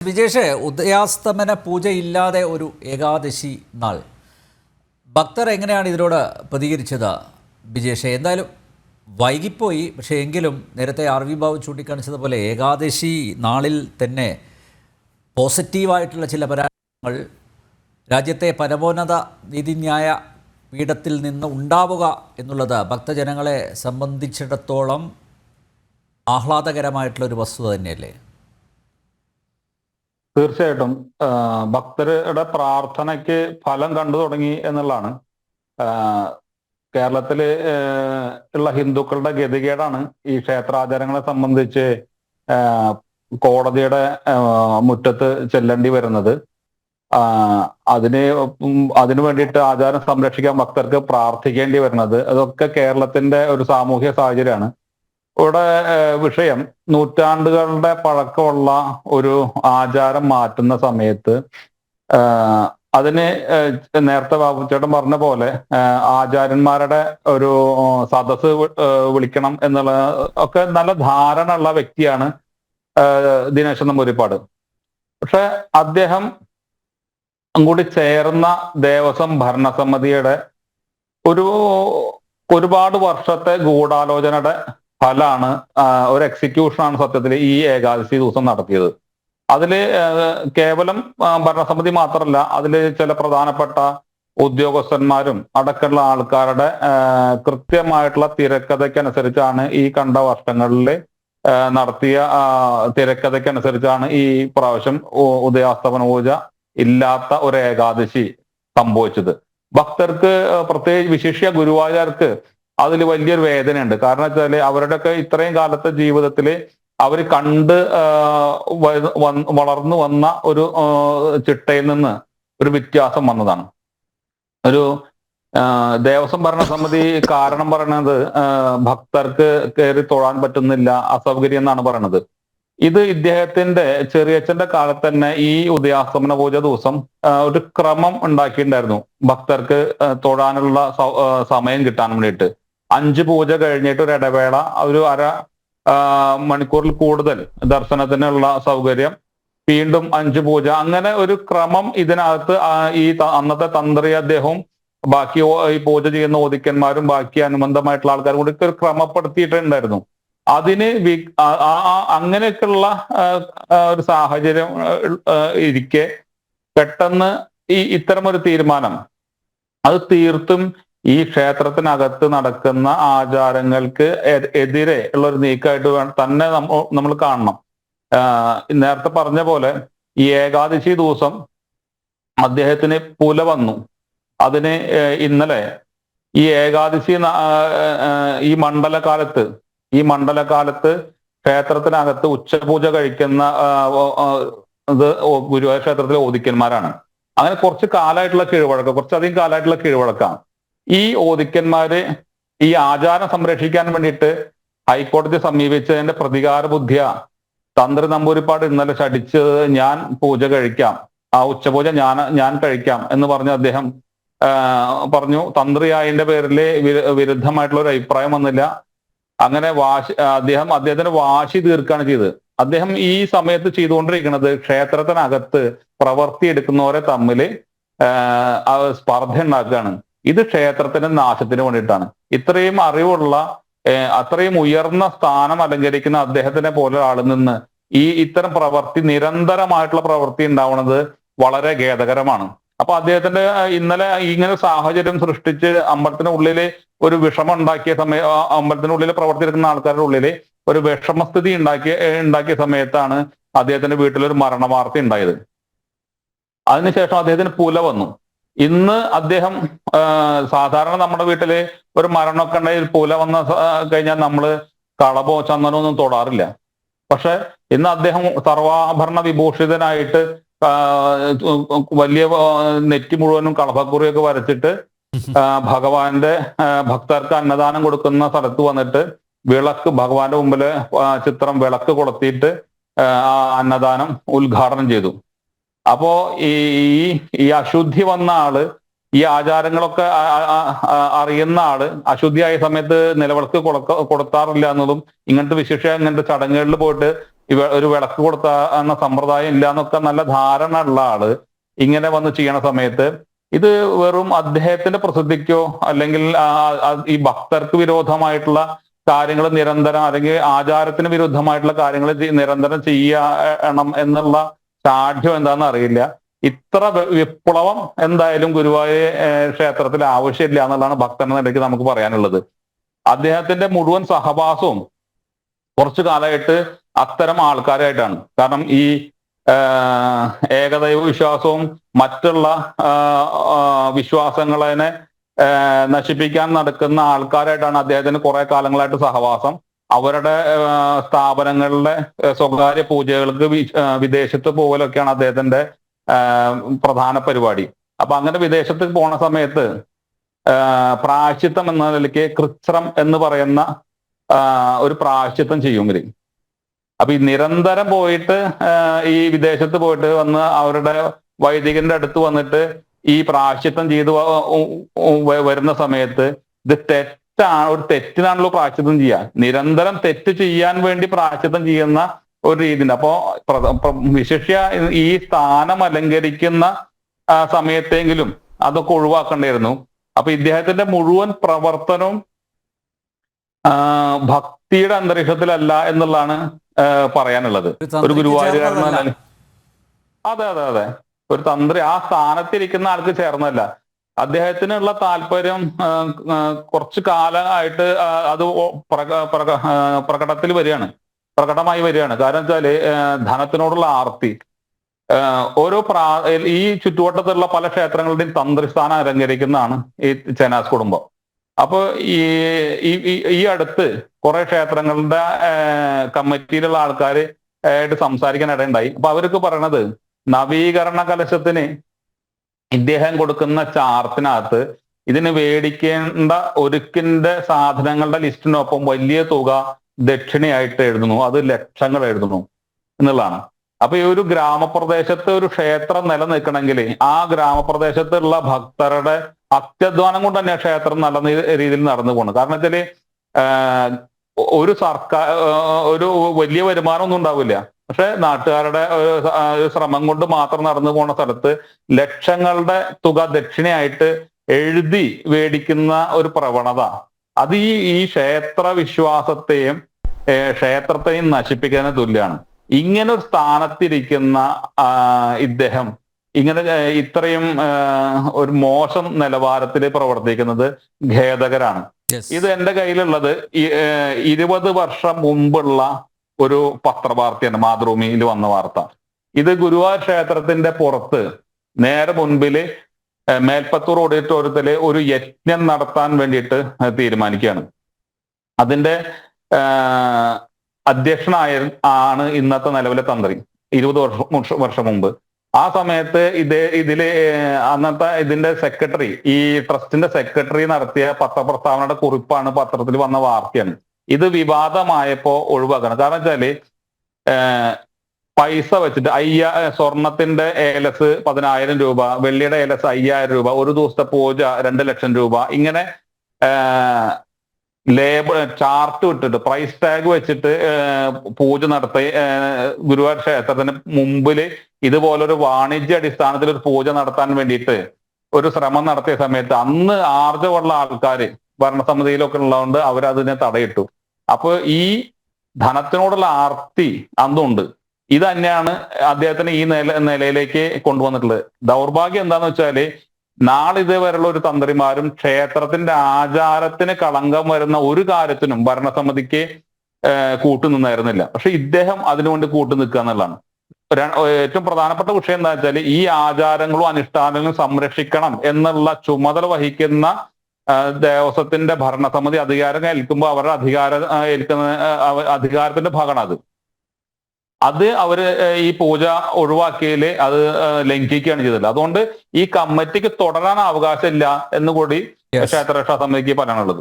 വിജേഷ്, ഉദയാസ്തമന പൂജയില്ലാതെ ഒരു ഏകാദശി നാൾ ഭക്തർ എങ്ങനെയാണ് ഇതിനോട് പ്രതികരിച്ചത്? വിജേഷ്, എന്തായാലും വൈകിപ്പോയി, പക്ഷേ എങ്കിലും നേരത്തെ ആർ വി ബാബു ചൂണ്ടിക്കാണിച്ചതുപോലെ ഏകാദശി നാളിൽ തന്നെ പോസിറ്റീവായിട്ടുള്ള ചില പരാമർശങ്ങൾ രാജ്യത്തെ പരമോന്നത നീതിന്യായ പീഠത്തിൽ നിന്ന് ഉണ്ടാവുക എന്നുള്ളത് ഭക്തജനങ്ങളെ സംബന്ധിച്ചിടത്തോളം ആഹ്ലാദകരമായിട്ടുള്ളൊരു വസ്തുത തന്നെയല്ലേ? തീർച്ചയായിട്ടും ഭക്തരുടെ പ്രാർത്ഥനയ്ക്ക് ഫലം കണ്ടു തുടങ്ങി എന്നുള്ളതാണ്. കേരളത്തില് ഉള്ള ഹിന്ദുക്കളുടെ ഗതികേടാണ് ഈ ക്ഷേത്രാചാരങ്ങളെ സംബന്ധിച്ച് കോടതിയുടെ മുറ്റത്ത് ചെല്ലേണ്ടി വരുന്നത്. അതിനു വേണ്ടിയിട്ട് ആചാരം സംരക്ഷിക്കാൻ ഭക്തർക്ക് പ്രാർത്ഥിക്കേണ്ടി വരുന്നത്, അതൊക്കെ കേരളത്തിന്റെ ഒരു സാമൂഹ്യ സാഹചര്യമാണ്. ഇവിടെ വിഷയം നൂറ്റാണ്ടുകളുടെ പഴക്കമുള്ള ഒരു ആചാരം മാറ്റുന്ന സമയത്ത് അതിന് നേരത്തെ ബാബുച്ചേട്ടൻ പറഞ്ഞ പോലെ ആചാര്യന്മാരുടെ ഒരു സദസ്സ് വിളിക്കണം എന്നുള്ള ഒക്കെ നല്ല ധാരണ ഉള്ള വ്യക്തിയാണ് ദിനേശൻ നമ്പൂതിരിപ്പാട്. പക്ഷെ അദ്ദേഹം കൂടി ചേർന്ന ദേവസ്വം ഭരണസമിതിയുടെ ഒരുപാട് വർഷത്തെ ഗൂഢാലോചനയുടെ ഫലമാണ് ഒരു എക്സിക്യൂഷനാണ് സത്യത്തിൽ ഈ ഏകാദശി ദിവസം നടത്തിയത്. അതില് കേവലം ഭരണസമിതി മാത്രമല്ല, അതില് ചില പ്രധാനപ്പെട്ട ഉദ്യോഗസ്ഥന്മാരും അടക്കമുള്ള ആൾക്കാരുടെ കൃത്യമായിട്ടുള്ള തിരക്കഥയ്ക്കനുസരിച്ചാണ് ഈ കണ്ട വർഷങ്ങളിൽ നടത്തിയ തിരക്കഥയ്ക്കനുസരിച്ചാണ് ഈ പ്രാവശ്യം ഉദയാസ്തമന പൂജ ഇല്ലാത്ത ഒരു ഏകാദശി സംഭവിച്ചത്. ഭക്തർക്ക്, പ്രത്യേകിച്ച് വിശിഷ്യ ഗുരുവായൂർക്ക് അതിൽ വലിയൊരു വേദനയുണ്ട്. കാരണം വെച്ചാല് അവരുടെയൊക്കെ ഇത്രയും കാലത്തെ ജീവിതത്തില് അവർ കണ്ട് വളർന്നു വന്ന ഒരു ചിട്ടയിൽ നിന്ന് ഒരു വ്യത്യാസം വന്നതാണ്. ഒരു ദേവസ്വം ഭരണസമിതി കാരണം പറയണത് ഭക്തർക്ക് കയറി തൊഴാൻ പറ്റുന്നില്ല, അസൗകര്യം എന്നാണ് പറയണത്. ഇത് ഇദ്ദേഹത്തിന്റെ ചെറിയച്ഛന്റെ കാലത്ത് തന്നെ ഈ ഉദയാസ്തമന പൂജ ദിവസം ഒരു ക്രമം ഉണ്ടാക്കിയിട്ടുണ്ടായിരുന്നു, ഭക്തർക്ക് തൊഴാനുള്ള സമയം കിട്ടാൻ വേണ്ടിയിട്ട്. 5 പൂജ കഴിഞ്ഞിട്ട് ഒരു ഇടവേള, ഒരു മണിക്കൂറിൽ കൂടുതൽ ദർശനത്തിനുള്ള സൗകര്യം, വീണ്ടും 5 പൂജ, അങ്ങനെ ഒരു ക്രമം ഇതിനകത്ത് ഈ അന്നത്തെ തന്ത്രി അദ്ദേഹവും ബാക്കി ഈ പൂജ ചെയ്യുന്ന ഓദിക്കന്മാരും ബാക്കി അനുബന്ധമായിട്ടുള്ള ആൾക്കാരും കൂടി ഒരു ക്രമപ്പെടുത്തിയിട്ടുണ്ടായിരുന്നു. അതിന് അങ്ങനെയൊക്കെയുള്ള ഒരു സാഹചര്യം ഇരിക്കെ പെട്ടെന്ന് ഇത്തരം ഒരു തീരുമാനം, അത് തീർത്തും ഈ ക്ഷേത്രത്തിനകത്ത് നടക്കുന്ന ആചാരങ്ങൾക്ക് എതിരെ ഉള്ള ഒരു നീക്കമായിട്ട് തന്നെ നമ്മൾ കാണണം. നേരത്തെ പറഞ്ഞ പോലെ ഈ ഏകാദശി ദിവസം അദ്ദേഹത്തിന് പുല വന്നു. അതിന് ഇന്നലെ ഈ ഏകാദശി ഈ മണ്ഡലകാലത്ത് ക്ഷേത്രത്തിനകത്ത് ഉച്ചപൂജ കഴിക്കുന്ന ഗുരുവായൂർ ക്ഷേത്രത്തിലെ ഓദിക്കന്മാരാണ്. അങ്ങനെ കുറച്ച് കാലമായിട്ടുള്ള കീഴ്വഴക്കം, കുറച്ചധികം കാലമായിട്ടുള്ള കീഴ്വഴക്കാണ്. ഈ ഓദിക്കന്മാര് ഈ ആചാരം സംരക്ഷിക്കാൻ വേണ്ടിയിട്ട് ഹൈക്കോടതിയെ സമീപിച്ചതിന്റെ പ്രതികാര ബുദ്ധിയ തന്ത്രി നമ്പൂതിരിപ്പാട് ഇന്നലെ ശഠിച്ചത്, ഞാൻ പൂജ കഴിക്കാം, ആ ഉച്ചപൂജ ഞാൻ കഴിക്കാം എന്ന് പറഞ്ഞ് അദ്ദേഹം പറഞ്ഞു. തന്ത്രിയായതിന്റെ പേരിൽ വിരുദ്ധമായിട്ടുള്ള ഒരു അഭിപ്രായം വന്നില്ല. അങ്ങനെ അദ്ദേഹത്തിന് വാശി തീർക്കുകയാണ് ചെയ്തത്. അദ്ദേഹം ഈ സമയത്ത് ചെയ്തുകൊണ്ടിരിക്കുന്നത് ക്ഷേത്രത്തിനകത്ത് പ്രവർത്തി എടുക്കുന്നവരെ തമ്മിൽ സ്പർദ്ധ ഉണ്ടാക്കുകയാണ്. ഇത് ക്ഷേത്രത്തിന്റെ നാശത്തിന് വേണ്ടിയിട്ടാണ്. ഇത്രയും അറിവുള്ള, അത്രയും ഉയർന്ന സ്ഥാനം അലങ്കരിക്കുന്ന അദ്ദേഹത്തിനെ പോലെ ആളിൽ നിന്ന് ഇത്തരം പ്രവൃത്തി, നിരന്തരമായിട്ടുള്ള പ്രവൃത്തി ഉണ്ടാവുന്നത് വളരെ ഖേദകരമാണ്. അപ്പൊ അദ്ദേഹത്തിന്റെ ഇന്നലെ ഇങ്ങനെ സാഹചര്യം സൃഷ്ടിച്ച് അമ്പലത്തിന്റെ ഉള്ളില് ഒരു വിഷമം ഉണ്ടാക്കിയ അമ്പലത്തിന്റെ ഉള്ളിൽ പ്രവർത്തിക്കുന്ന ആൾക്കാരുടെ ഉള്ളില് ഒരു വിഷമസ്ഥിതി ഉണ്ടാക്കിയ സമയത്താണ് അദ്ദേഹത്തിന്റെ വീട്ടിലൊരു മരണ വാർത്ത ഉണ്ടായത്. അതിനുശേഷം അദ്ദേഹത്തിന് പുല വന്നു. ഇന്ന് അദ്ദേഹം, സാധാരണ നമ്മുടെ വീട്ടില് ഒരു മരണമൊക്കെ ഉണ്ടെങ്കിൽ പുല വന്ന കഴിഞ്ഞാൽ നമ്മള് കളഭോ ചന്ദനോ ഒന്നും തൊടാറില്ല. പക്ഷെ ഇന്ന് അദ്ദേഹം സർവാഭരണ വിഭൂഷിതനായിട്ട് വലിയ നെറ്റി മുഴുവനും കളഭക്കുറിയൊക്കെ വരച്ചിട്ട് ഭഗവാന്റെ ഭക്തർക്ക് അന്നദാനം കൊടുക്കുന്ന സ്ഥലത്ത് വന്നിട്ട് ഭഗവാന്റെ മുമ്പില് ചിത്രം വിളക്ക് കൊളുത്തിയിട്ട് ആ അന്നദാനം ഉദ്ഘാടനം ചെയ്തു. അപ്പോ ഈ അശുദ്ധി വന്ന ആള്, ഈ ആചാരങ്ങളൊക്കെ അറിയുന്ന ആള് അശുദ്ധിയായ സമയത്ത് നിലവിളക്ക് കൊടുത്താറില്ല എന്നതും, ഇങ്ങനത്തെ ചടങ്ങുകളിൽ പോയിട്ട് ഒരു വിളക്ക് കൊടുത്ത എന്ന സമ്പ്രദായം ഇല്ല എന്നൊക്കെ നല്ല ധാരണ ഉള്ള ആള് ഇങ്ങനെ വന്ന് ചെയ്യണ സമയത്ത് ഇത് വെറും അദ്ദേഹത്തിന്റെ പ്രസിദ്ധിക്കോ അല്ലെങ്കിൽ ഈ ഭക്തർക്ക് വിരോധമായിട്ടുള്ള കാര്യങ്ങൾ നിരന്തരം അല്ലെങ്കിൽ ആചാരത്തിന് വിരുദ്ധമായിട്ടുള്ള കാര്യങ്ങൾ നിരന്തരം ചെയ്യണം എന്നുള്ള സാഠ്യം എന്താണെന്ന് അറിയില്ല. ഇത്ര വിപ്ലവം എന്തായാലും ഗുരുവായൂർ ക്ഷേത്രത്തിൽ ആവശ്യമില്ല എന്നുള്ളതാണ് ഭക്തൻ എന്ന നിലയ്ക്ക് നമുക്ക് പറയാനുള്ളത്. അദ്ദേഹത്തിന്റെ മുഴുവൻ സഹവാസവും കുറച്ചു കാലമായിട്ട് അത്തരം ആൾക്കാരായിട്ടാണ്. കാരണം ഈ ഏകദൈവ വിശ്വാസവും മറ്റുള്ള വിശ്വാസങ്ങളെ നശിപ്പിക്കാൻ നടക്കുന്ന ആൾക്കാരായിട്ടാണ് അദ്ദേഹത്തിന് കുറെ കാലങ്ങളായിട്ട് സഹവാസം. അവരുടെ സ്ഥാപനങ്ങളിലെ സ്വകാര്യ പൂജകൾക്ക് വിദേശത്ത് പോകലൊക്കെയാണ് അദ്ദേഹത്തിന്റെ പ്രധാന പരിപാടി. അപ്പൊ അങ്ങനെ വിദേശത്ത് പോണ സമയത്ത് പ്രായശ്ചിത്തം എന്ന നിലയ്ക്ക് കൃച്ഛ്രം എന്ന് പറയുന്ന ഒരു പ്രായശ്ചിത്തം ചെയ്യും ഇവര്. അപ്പൊ ഈ നിരന്തരം പോയിട്ട് ഈ വിദേശത്ത് പോയിട്ട് വന്ന് അവരുടെ വൈദികന്റെ അടുത്ത് വന്നിട്ട് ഈ പ്രായശ്ചിത്തം ചെയ്ത് വരുന്ന സമയത്ത് ഇത് തെറ്റാണ്, ഒരു തെറ്റിനാണല്ലോ പ്രായശ്ചിത്തം ചെയ്യുക. നിരന്തരം തെറ്റ് ചെയ്യാൻ വേണ്ടി പ്രായശ്ചിത്തം ചെയ്യുന്ന ഒരു രീതിയുണ്ട്. അപ്പോ വിശിഷ്യ ഈ സ്ഥാനം അലങ്കരിക്കുന്ന സമയത്തെങ്കിലും അതൊക്കെ ഒഴിവാക്കേണ്ടിയിരുന്നു. അപ്പൊ ഇദ്ദേഹത്തിന്റെ മുഴുവൻ പ്രവർത്തനവും ഭക്തിയുടെ അന്തരീക്ഷത്തിലല്ല എന്നുള്ളതാണ് പറയാനുള്ളത്. ഒരു ഗുരുവായൂരുകാരൻ, അതെ അതെ അതെ, ഒരു തന്ത്രി ആ സ്ഥാനത്തിരിക്കുന്ന ആൾക്ക് ചേർന്നല്ല. അദ്ദേഹത്തിനുള്ള താല്പര്യം കുറച്ചു കാലമായിട്ട് അത് പ്രകടമായി വരികയാണ്. കാരണം വെച്ചാല് ധനത്തിനോടുള്ള ആർത്തി. ഈ ചുറ്റുവട്ടത്തുള്ള പല ക്ഷേത്രങ്ങളുടെയും തന്ത്രിസ്ഥാനം അലങ്കരിക്കുന്നതാണ് ഈ ചേനാസ് കുടുംബം. അപ്പൊ ഈ അടുത്ത് കുറെ ക്ഷേത്രങ്ങളുടെ കമ്മിറ്റിയിലുള്ള ആൾക്കാര് ആയിട്ട് സംസാരിക്കാൻ ഇടയുണ്ടായി. അപ്പൊ അവർക്ക് പറയണത് നവീകരണ കലശത്തിന് ഇദ്ദേഹം കൊടുക്കുന്ന ചാർത്തിനകത്ത് ഇതിന് മേടിക്കേണ്ട ഒരുക്കിന്റെ സാധനങ്ങളുടെ ലിസ്റ്റിനൊപ്പം വലിയ തുക ദക്ഷിണയായിട്ട് എഴുതുന്നു. അത് ലക്ഷങ്ങൾ എഴുതുന്നു എന്നുള്ളതാണ്. അപ്പൊ ഈ ഒരു ഗ്രാമപ്രദേശത്ത് ഒരു ക്ഷേത്രം നിലനിൽക്കണമെങ്കിൽ ആ ഗ്രാമപ്രദേശത്തുള്ള ഭക്തരുടെ അത്യധ്വാനം കൊണ്ട് തന്നെ ക്ഷേത്രം നല്ല രീതിയിൽ നടന്നു പോകണം. കാരണം വെച്ചാല് ഒരു ഒരു വലിയ വരുമാനം ഒന്നും ഉണ്ടാവില്ല. പക്ഷെ നാട്ടുകാരുടെ ഒരു ശ്രമം കൊണ്ട് മാത്രം നടന്നു പോണ സ്ഥലത്ത് ലക്ഷങ്ങളുടെ തുക ദക്ഷിണയായിട്ട് എഴുതി മേടിക്കുന്ന ഒരു പ്രവണത, അത് ഈ ക്ഷേത്ര വിശ്വാസത്തെയും ക്ഷേത്രത്തെയും നശിപ്പിക്കുന്നതിന് തുല്യമാണ്. ഇങ്ങനെ ഒരു സ്ഥാനത്തിരിക്കുന്ന ഇദ്ദേഹം ഇങ്ങനെ ഇത്രയും ഒരു മോശം നിലവാരത്തിൽ പ്രവർത്തിക്കുന്നത് ഖേദകരാണ്. ഇത് എന്റെ കയ്യിലുള്ളത് 20 വർഷം മുമ്പുള്ള ഒരു പത്രവാർത്തയാണ്, മാതൃഭൂമിയിൽ വന്ന വാർത്ത. ഇത് ഗുരുവായൂർ ക്ഷേത്രത്തിന്റെ പുറത്ത് നേരെ മുൻപില് മേൽപ്പത്തൂർ ഓഡിറ്റോറിയത്തില് ഒരു യജ്ഞം നടത്താൻ വേണ്ടിയിട്ട് തീരുമാനിക്കുകയാണ്. അതിന്റെ ആണ് ഇന്നത്തെ നിലവിലെ തന്ത്രി 20 വർഷം മുമ്പ്. ആ സമയത്ത് അന്നത്തെ ഇതിന്റെ സെക്രട്ടറി, ഈ ട്രസ്റ്റിന്റെ സെക്രട്ടറി നടത്തിയ പത്രപ്രസ്താവനയുടെ കുറിപ്പാണ് പത്രത്തിൽ വന്ന വാർത്തയാണ്. ഇത് വിവാദമായപ്പോ ഒഴിവാക്കണം. കാരണം വെച്ചാല് പൈസ വെച്ചിട്ട് സ്വർണത്തിന്റെ ഏലസ് 10,000 രൂപ, വെള്ളിയുടെ ഏലസ് 5,000 രൂപ, ഒരു ദിവസത്തെ പൂജ 2 ലക്ഷം രൂപ, ഇങ്ങനെ ചാർട്ട് വിട്ടിട്ട് പ്രൈസ് ടാഗ് വെച്ചിട്ട് പൂജ നടത്തി ഗുരുവായൂർ ക്ഷേത്രത്തിന് മുമ്പില് ഇതുപോലൊരു വാണിജ്യ അടിസ്ഥാനത്തിൽ ഒരു പൂജ നടത്താൻ വേണ്ടിയിട്ട് ഒരു ശ്രമം നടത്തിയ സമയത്ത് അന്ന് ആർജവമുള്ള ആൾക്കാര് ഭരണസമിതിയിലൊക്കെ ഉള്ളതുകൊണ്ട് അവരതിനെ തടയിട്ടു. അപ്പൊ ഈ ധനത്തിനോടുള്ള ആർത്തി അന്നുണ്ട്. ഇത് തന്നെയാണ് അദ്ദേഹത്തിന് ഈ നിലയിലേക്ക് കൊണ്ടുവന്നിട്ടുള്ളത്. ദൗർഭാഗ്യം എന്താന്ന് വെച്ചാല് നാളിതുവരെയുള്ള ഒരു തന്ത്രിമാരും ക്ഷേത്രത്തിന്റെ ആചാരത്തിന് കളങ്കം വരുന്ന ഒരു കാര്യത്തിനും ഭരണസമിതിക്ക് കൂട്ടുനിന്നായിരുന്നില്ല. പക്ഷെ ഇദ്ദേഹം അതിനുവേണ്ടി കൂട്ടു നിൽക്കുക എന്നുള്ളതാണ്. ഏറ്റവും പ്രധാനപ്പെട്ട വിഷയം എന്താ വെച്ചാൽ ഈ ആചാരങ്ങളും അനുഷ്ഠാനങ്ങളും സംരക്ഷിക്കണം എന്നുള്ള ചുമതല വഹിക്കുന്ന ദേവസ്വത്തിന്റെ ഭരണസമിതി അധികാരം ഏൽക്കുമ്പോൾ അവരുടെ അധികാരത്തിന്റെ ഭാഗമാണ് അത് അവര് ഈ പൂജ ഒഴിവാക്കിയതിൽ അത് ലംഘിക്കുകയാണ് ചെയ്തത്. അതുകൊണ്ട് ഈ കമ്മിറ്റിക്ക് തുടരാൻ അവകാശമില്ല എന്നുകൂടി ക്ഷേത്രരക്ഷാ സമിതിക്ക് പറയാനുള്ളത്.